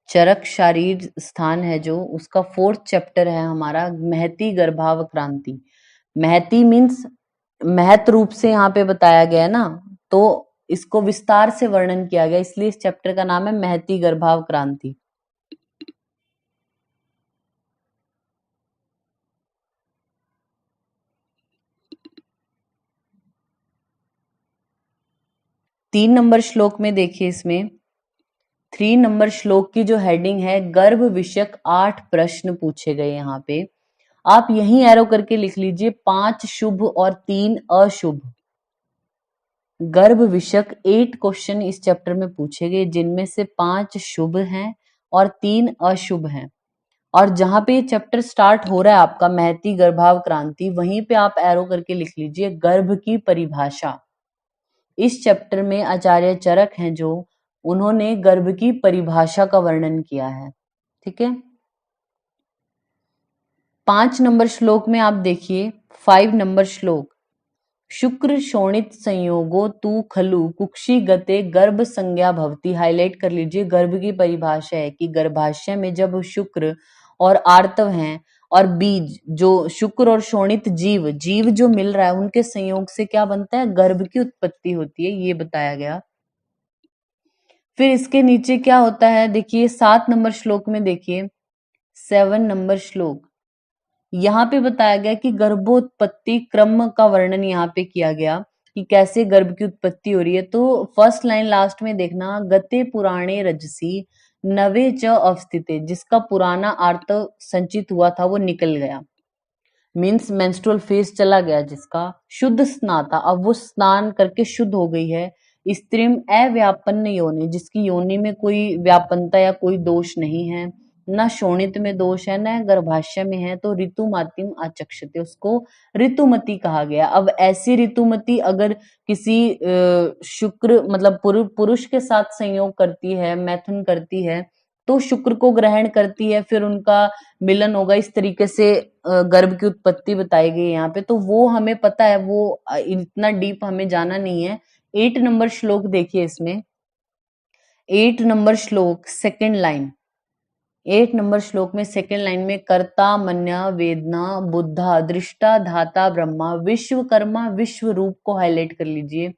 चरक शारीर स्थान है जो, उसका 4th चैप्टर है हमारा महती गर्भावक्रांति। महती मीन्स महत रूप से यहाँ पे बताया गया है ना, तो इसको विस्तार से वर्णन किया गया, इसलिए इस चैप्टर का नाम है महती गर्भावक्रांति। तीन नंबर श्लोक में देखिए, इसमें 3 नंबर श्लोक की जो हेडिंग है, गर्भ विषयक 8 प्रश्न पूछे गए यहाँ पे। आप यहीं एरो करके लिख लीजिए 5 शुभ और 3 अशुभ। गर्भ विषयक 8 क्वेश्चन इस चैप्टर में पूछे गए, जिनमें से 5 शुभ हैं और 3 अशुभ हैं। और जहां पे ये चैप्टर स्टार्ट हो रहा है आपका महती गर्भावक्रांति, वहीं पे आप एरो करके लिख लीजिए गर्भ की परिभाषा। इस चैप्टर में आचार्य चरक हैं जो, उन्होंने गर्भ की परिभाषा का वर्णन किया है। ठीक है। 5 नंबर श्लोक में आप देखिए 5 नंबर श्लोक, शुक्र शोणित संयोगो तू खलु कुक्षी गते गर्भ संज्ञा भवती। हाईलाइट कर लीजिए, गर्भ की परिभाषा है कि गर्भाशय में जब शुक्र और आर्तव हैं और बीज, जो शुक्र और शोणित जीव जो मिल रहा है, उनके संयोग से क्या बनता है, गर्भ की उत्पत्ति होती है, ये बताया गया। फिर इसके नीचे क्या होता है, देखिए 7 नंबर श्लोक में देखिए 7 नंबर श्लोक, यहाँ पे बताया गया कि गर्भोत्पत्ति क्रम का वर्णन यहाँ पे किया गया कि कैसे गर्भ की उत्पत्ति हो रही है। तो फर्स्ट लाइन लास्ट में देखना, गते पुराणे रजसी नवे च अवस्थिते, जिसका पुराना आर्तव संचित हुआ था वो निकल गया, मीन्स मेंस्ट्रुअल फेज चला गया जिसका। शुद्ध स्नाता, अब वो स्नान करके शुद्ध हो गई है। स्त्रीम अव्यापन्न योनि, जिसकी योनि में कोई व्यापनता या कोई दोष नहीं है, न शोणित में दोष है न गर्भाशय में है, तो ऋतुमातिम आचक्षते, उसको ऋतुमती कहा गया। अब ऐसी ऋतुमती अगर किसी शुक्र मतलब पुरुष के साथ संयोग करती है, मैथुन करती है, तो शुक्र को ग्रहण करती है, फिर उनका मिलन होगा, इस तरीके से गर्भ की उत्पत्ति बताई गई है यहाँ पे। तो वो हमें पता है, वो इतना डीप हमें जाना नहीं है। 8 नंबर श्लोक देखिए, इसमें 8 नंबर श्लोक सेकंड लाइन, 8 नंबर श्लोक में सेकंड लाइन में, कर्ता मन्या वेदना बुद्धा दृष्टा धाता ब्रह्मा विश्वकर्मा विश्व रूप को हाईलाइट कर लीजिए,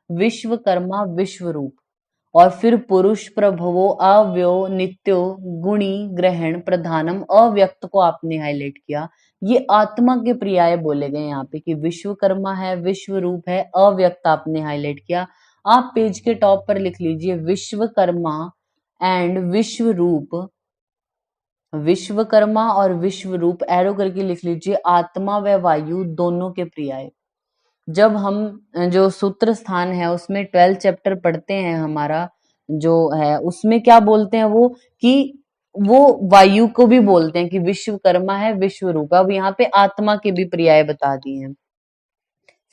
विश्वकर्मा विश्व रूप। और फिर पुरुष प्रभवो अव्यो नित्यो गुणी ग्रहण प्रधानम, अव्यक्त को आपने हाईलाइट किया। ये आत्मा के पर्याय बोले गए यहाँ पे कि विश्वकर्मा है, विश्व रूप है, अव्यक्त आपने हाईलाइट किया। आप पेज के टॉप पर लिख लीजिए विश्वकर्मा एंड विश्व रूप, विश्वकर्मा और विश्व रूप एरो करके लिख लीजिए, आत्मा व वायु दोनों के पर्याय। जब हम जो सूत्र स्थान है उसमें 12 चैप्टर पढ़ते हैं, हमारा जो है उसमें क्या बोलते हैं वो, कि वो वायु को भी बोलते हैं कि विश्वकर्मा है, विश्व रूप। अब यहाँ पे आत्मा के भी पर्याय बता दिए हैं।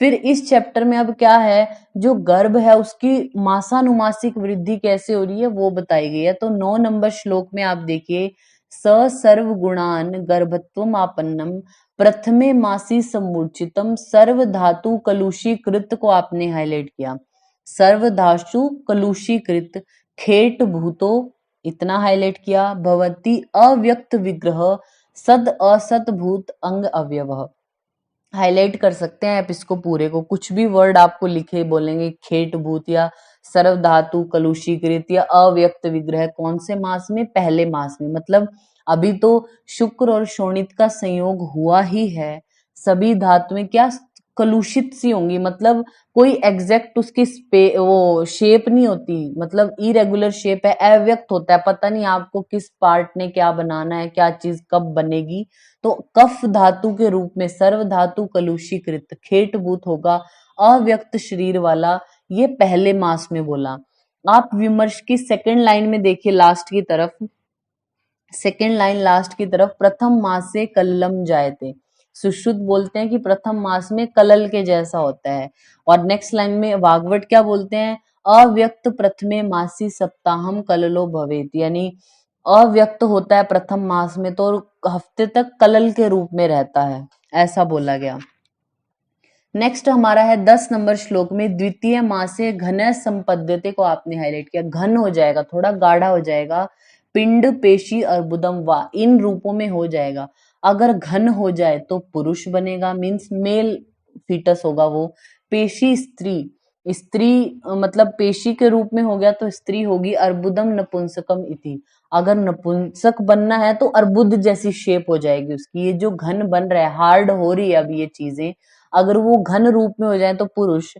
फिर इस चैप्टर में अब क्या है, जो गर्भ है उसकी मासानुमासिक वृद्धि कैसे हो रही है वो बताई गई है। तो 9 नंबर श्लोक में आप देखिए, स सर्व गुणान गर्भत्वम आपन्नम प्रथमे मासी समुचितम सर्व धातु कलुषीकृत को आपने हाईलाइट किया। सर्व धातु कलुषीकृत खेट भूतो, इतना हाईलाइट किया। भवती अव्यक्त विग्रह सद असत भूत अंग अवयव, हाईलाइट कर सकते हैं आप इसको पूरे को, कुछ भी वर्ड आपको लिखे बोलेंगे, खेट भूत या सर्व धातु कलुषीकृत या अव्यक्त विग्रह, कौन से मास में, पहले मास में। मतलब अभी तो शुक्र और शोणित का संयोग हुआ ही है, सभी धातुएं क्या कलुषित सी होंगी, मतलब कोई एग्जैक्ट उसकी वो शेप नहीं होती, मतलब इरेगुलर शेप है, अव्यक्त होता है, पता नहीं आपको किस पार्ट ने क्या बनाना है, क्या चीज कब बनेगी। तो कफ धातु के रूप में सर्व धातु कलुषीकृत खेटभूत होगा, अव्यक्त शरीर वाला, ये पहले मास में बोला। आप विमर्श की सेकंड लाइन में देखिए, लास्ट की तरफ, सेकंड लाइन लास्ट की तरफ, प्रथम मास से कल्लम जायते, सुश्रुत बोलते हैं कि प्रथम मास में कलल के जैसा होता है। और नेक्स्ट लाइन में वाग्वट क्या बोलते हैं, अव्यक्त प्रथमे मासी सप्ताहम कललो भवेत, यानी अव्यक्त होता है प्रथम मास में तो हफ्ते तक कलल के रूप में रहता है, ऐसा बोला गया। नेक्स्ट हमारा है 10 नंबर श्लोक में, द्वितीय मास से घन संपद्यते को आपने हाईलाइट किया, घन हो जाएगा, थोड़ा गाढ़ा हो जाएगा, पिंड, पेशी, अर्बुदम वा, इन रूपों में हो जाएगा। अगर घन हो जाए तो पुरुष बनेगा, मीन्स मेल फीटस होगा वो। पेशी स्त्री, स्त्री मतलब पेशी के रूप में हो गया तो स्त्री होगी। अर्बुदम नपुंसकम इति, अगर नपुंसक बनना है तो अर्बुद जैसी शेप हो जाएगी उसकी। ये जो घन बन रहा है, हार्ड हो रही है अभी ये चीजें, अगर वो घन रूप में हो जाए तो पुरुष,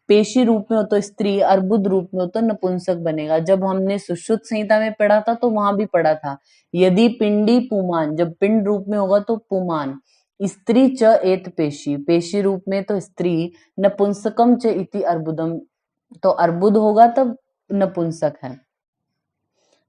पेशी रूप में हो तो स्त्री, अर्बुद रूप में हो तो नपुंसक बनेगा। जब हमने सुश्रुत संहिता में पढ़ा था तो वहां भी पढ़ा था, यदि पिंडी पुमान, जब पिंड रूप में होगा तो पुमान, स्त्री च एत पेशी, पेशी रूप में तो स्त्री, नपुंसकम च इति अर्बुदम, तो अर्बुद होगा तब नपुंसक है।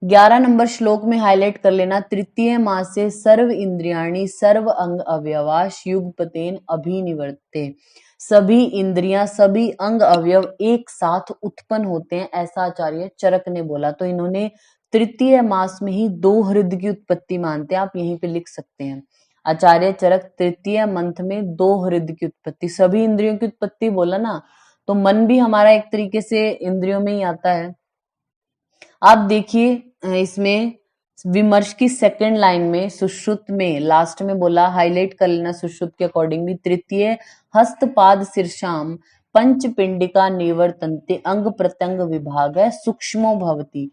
11 नंबर श्लोक में हाईलाइट कर लेना, तृतीय मास से सर्व इंद्रियाणी सर्व अंग अवयवाश युगपतेन अभिनिवर्ते, सभी इंद्रियां सभी अंग अवयव एक साथ उत्पन्न होते हैं, ऐसा आचार्य चरक ने बोला। तो इन्होंने तृतीय मास में ही दो हृदय की उत्पत्ति मानते हैं, आप यहीं पे लिख सकते हैं। आचार्य चरक तृतीय मंथ में दो हृदय की उत्पत्ति, सभी इंद्रियों की उत्पत्ति बोला ना, तो मन भी हमारा एक तरीके से इंद्रियों में ही आता है। आप देखिए इसमें विमर्श की सेकंड लाइन में सुश्रुत में लास्ट में बोला, हाईलाइट कर लेना सुश्रुत के अकॉर्डिंग भी, तृतीय हस्तपाद शीर्षाम पंच पिंडिका निवर्तन्ते अंग प्रत्यंग विभाग है सूक्ष्मो भवती।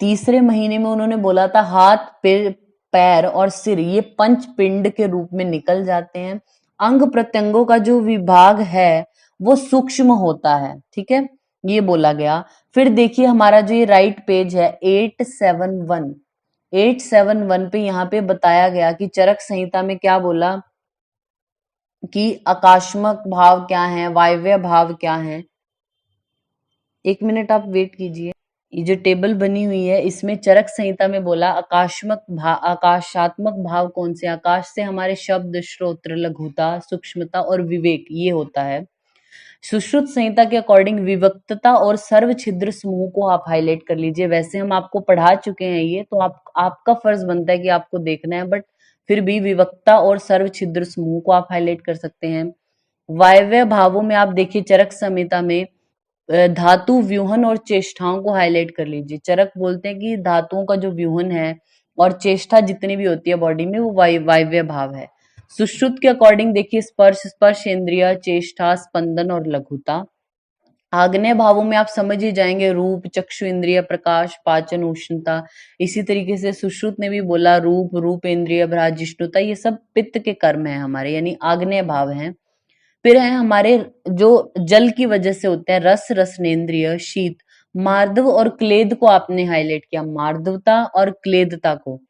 तीसरे महीने में उन्होंने बोला था हाथ पैर और सिर ये पंच पिंड के रूप में निकल जाते हैं, अंग प्रत्यंगों का जो विभाग है वो सूक्ष्म होता है, ठीक है, ये बोला गया। फिर देखिए हमारा जो ये राइट पेज है 871 पे यहाँ पे बताया गया कि चरक संहिता में क्या बोला कि आकाशमक भाव क्या है, वायव्य भाव क्या है। एक मिनट आप वेट कीजिए, ये जो टेबल बनी हुई है इसमें चरक संहिता में बोला आकाशात्मक भाव कौन से, आकाश से हमारे शब्द, श्रोत्र, लघुता, सूक्ष्मता और विवेक ये होता है। सुश्रुत संहिता के अकॉर्डिंग विवक्तता और सर्व छिद्र समूह को आप हाईलाइट कर लीजिए। वैसे हम आपको पढ़ा चुके हैं ये, तो आपका फर्ज बनता है कि आपको देखना है, बट फिर भी विवक्ता और सर्व छिद्र समूह को आप हाईलाइट कर सकते हैं। वायव्य भावों में आप देखिए चरक संहिता में धातु व्यूहन और चेष्टाओं को हाईलाइट कर लीजिए। चरक बोलते हैं कि धातुओं का जो व्यूहन है और चेष्टा जितनी भी होती है बॉडी में वो वायव्य भाव है। सुश्रुत के अकॉर्डिंग देखिए स्पर्श इंद्रिय, चेष्टा, स्पंदन और लघुता। आग्नेय भावों में आप समझ ही जाएंगे रूप, चक्षु इंद्रिय, प्रकाश, पाचन, उष्णता। इसी तरीके से सुश्रुत ने भी बोला रूप इंद्रिय, भ्राजिष्णुता, ये सब पित्त के कर्म है हमारे, यानी आग्नेय भाव हैं। फिर है हमारे जो जल की वजह से होते हैं रस, रसनेन्द्रिय, शीत, मार्दव और क्लेद को आपने हाईलाइट किया, मार्दवता और क्लेदता को।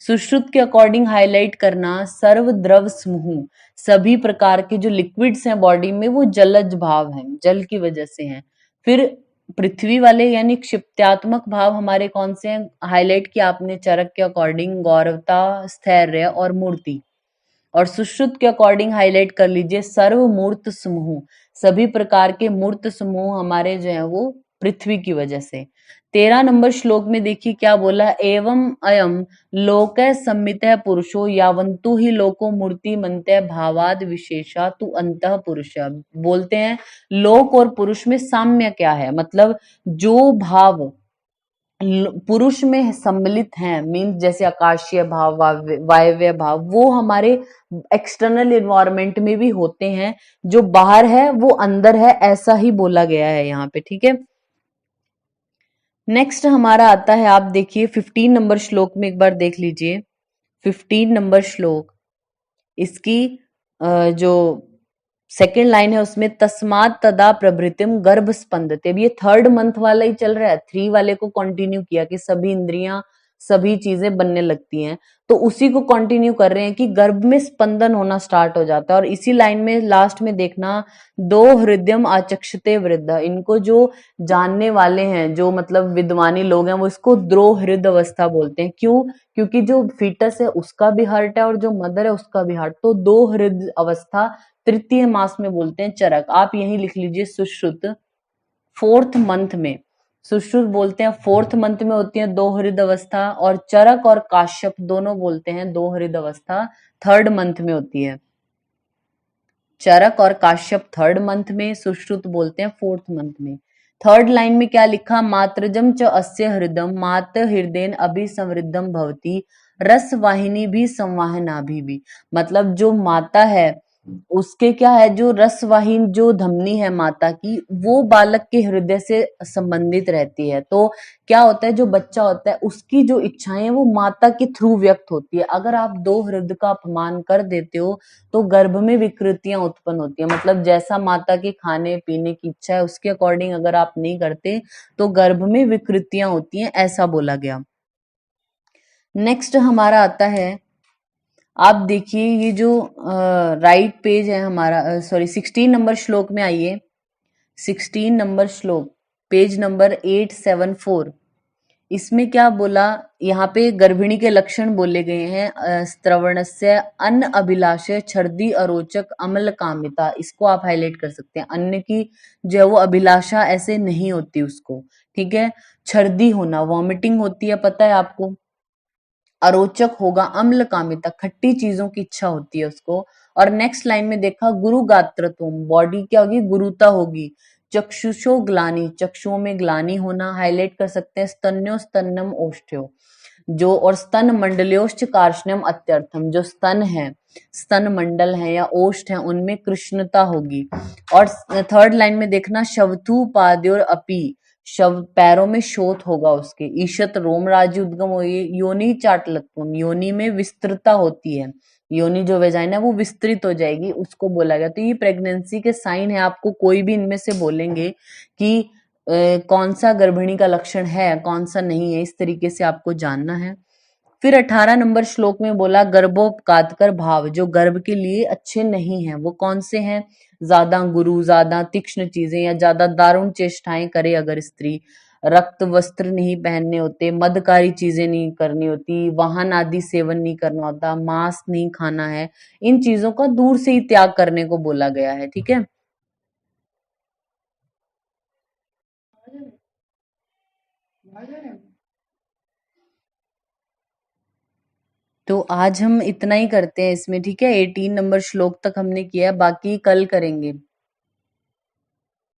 सुश्रुत के अकॉर्डिंग हाईलाइट करना सर्व द्रव समूह, सभी प्रकार के जो लिक्विड्स हैं बॉडी में वो जलज भाव हैं, जल की वजह से हैं। फिर पृथ्वी वाले यानी क्षिप्त्यात्मक भाव हमारे कौन से हैं, हाईलाइट किया आपने चरक के अकॉर्डिंग, गौरवता, स्थैर्य और मूर्ति। और सुश्रुत के अकॉर्डिंग हाईलाइट कर लीजिए सर्व मूर्त समूह, सभी प्रकार के मूर्त समूह हमारे जो है वो पृथ्वी की वजह से। 13 नंबर श्लोक में देखिए क्या बोला, एवं अयम लोक संमित पुरुषो यावंतु ही लोको मूर्ति मनते भावाद विशेषा तु अंतः पुरुष। बोलते हैं लोक और पुरुष में साम्य क्या है, मतलब जो भाव पुरुष में सम्मिलित हैं, मीन्स जैसे आकाशीय भाव, वायव्य भाव, वो हमारे एक्सटर्नल इन्वायरमेंट में भी होते हैं, जो बाहर है वो अंदर है, ऐसा ही बोला गया है यहाँ पे, ठीक है। नेक्स्ट हमारा आता है, आप देखिए 15 नंबर श्लोक में एक बार देख लीजिए। 15 नंबर श्लोक, इसकी जो सेकेंड लाइन है उसमें तस्मात् तदा प्रभृतिम गर्भ स्पंदते, ये थर्ड मंथ वाला ही चल रहा है, 3 वाले को कंटिन्यू किया कि सभी इंद्रियां सभी चीजें बनने लगती हैं, तो उसी को कंटिन्यू कर रहे हैं कि गर्भ में स्पंदन होना स्टार्ट हो जाता है। और इसी लाइन में लास्ट में देखना दो हृदयम आचक्षते वृद्ध, इनको जो जानने वाले हैं, जो मतलब विद्वानी लोग हैं, वो इसको द्रो हृदय अवस्था बोलते हैं। क्यों? क्योंकि जो फीटस है उसका भी हार्ट है और जो मदर है उसका भी हार्ट, तो दो हृदय अवस्था तृतीय मास में बोलते हैं चरक। आप यही लिख लीजिए सुश्रुत फोर्थ मंथ में, सुश्रुत बोलते हैं फोर्थ मंथ में होती है दो हृदय अवस्था, और चरक और काश्यप दोनों बोलते हैं दो हृदय अवस्था थर्ड मंथ में होती है। चरक और काश्यप थर्ड मंथ में, सुश्रुत बोलते हैं फोर्थ मंथ में। थर्ड लाइन में क्या लिखा, मातृजम च अस्य हृदम मात हृदयन अभि संवृद्धम भवती रसवाहिनी भी संवाहना भी। मतलब जो माता है उसके क्या है, जो रसवाहिन जो धमनी है माता की, वो बालक के हृदय से संबंधित रहती है। तो क्या होता है, जो बच्चा होता है उसकी जो इच्छाएं वो माता के थ्रू व्यक्त होती है। अगर आप दो हृदय का अपमान कर देते हो तो गर्भ में विकृतियां उत्पन्न होती है। मतलब जैसा माता की खाने पीने की इच्छा है उसके अकॉर्डिंग अगर आप नहीं करते तो गर्भ में विकृतियां होती हैं, ऐसा बोला गया। नेक्स्ट हमारा आता है, आप देखिए ये जो राइट पेज है हमारा, सॉरी 16 नंबर श्लोक में आइए। 16 नंबर श्लोक, पेज नंबर 874। इसमें क्या बोला, यहाँ पे गर्भिणी के लक्षण बोले गए हैं। स्त्रवणस्य अन्न अभिलाषे छर्दी अरोचक अम्ल कामिता, इसको आप हाईलाइट कर सकते हैं। अन्न की जो है वो अभिलाषा ऐसे नहीं होती उसको, ठीक है। छर्दी होना, वॉमिटिंग होती है, पता है आपको। अरोचक होगा, अम्ल कामिता, खट्टी चीजों की इच्छा होती है उसको। और नेक्स्ट लाइन में देखा, गुरु गात्रत्वम, बॉडी क्या होगी, गुरुता होगी। चक्षुषो ग्लानि, चक्षुओं में ग्लानि होना, हाईलाइट कर सकते हैं। स्तन्यो स्तन्नम ओष्ठ्यो, जो, और स्तन मंडल्योश्च कार्ष्ण्यम अत्यर्थम, जो स्तन है, स्तन मंडल है या ओष्ठ है, उनमें कृष्णता होगी। और थर्ड लाइन में देखना, शवथु पाद्योर अपि, शव पैरों में शोथ होगा उसके। ईशत रोम राज्य उद्गम होगी। योनि चाटलत्वम, योनि में विस्तृता होती है, योनि जो वेजाइना है वो विस्तृत हो जाएगी, उसको बोला गया। तो ये प्रेगनेंसी के साइन है, आपको कोई भी इनमें से बोलेंगे कि कौन सा गर्भिणी का लक्षण है कौन सा नहीं है, इस तरीके से आपको जानना है। फिर 18 नंबर श्लोक में बोला, गर्भोपकातकर भाव, जो गर्भ के लिए अच्छे नहीं है वो कौन से हैं, ज्यादा गुरु, ज्यादा तीक्ष्ण चीजें या ज्यादा दारुण चेष्टाएं करे अगर स्त्री, रक्त वस्त्र नहीं पहनने होते, मदकारी चीजें नहीं करनी होती, वाहन आदि सेवन नहीं करना होता, मांस नहीं खाना है, इन चीजों का दूर से ही त्याग करने को बोला गया है, ठीक है। तो आज हम इतना ही करते हैं इसमें, ठीक है। 18 नंबर श्लोक तक हमने किया है, बाकी कल करेंगे।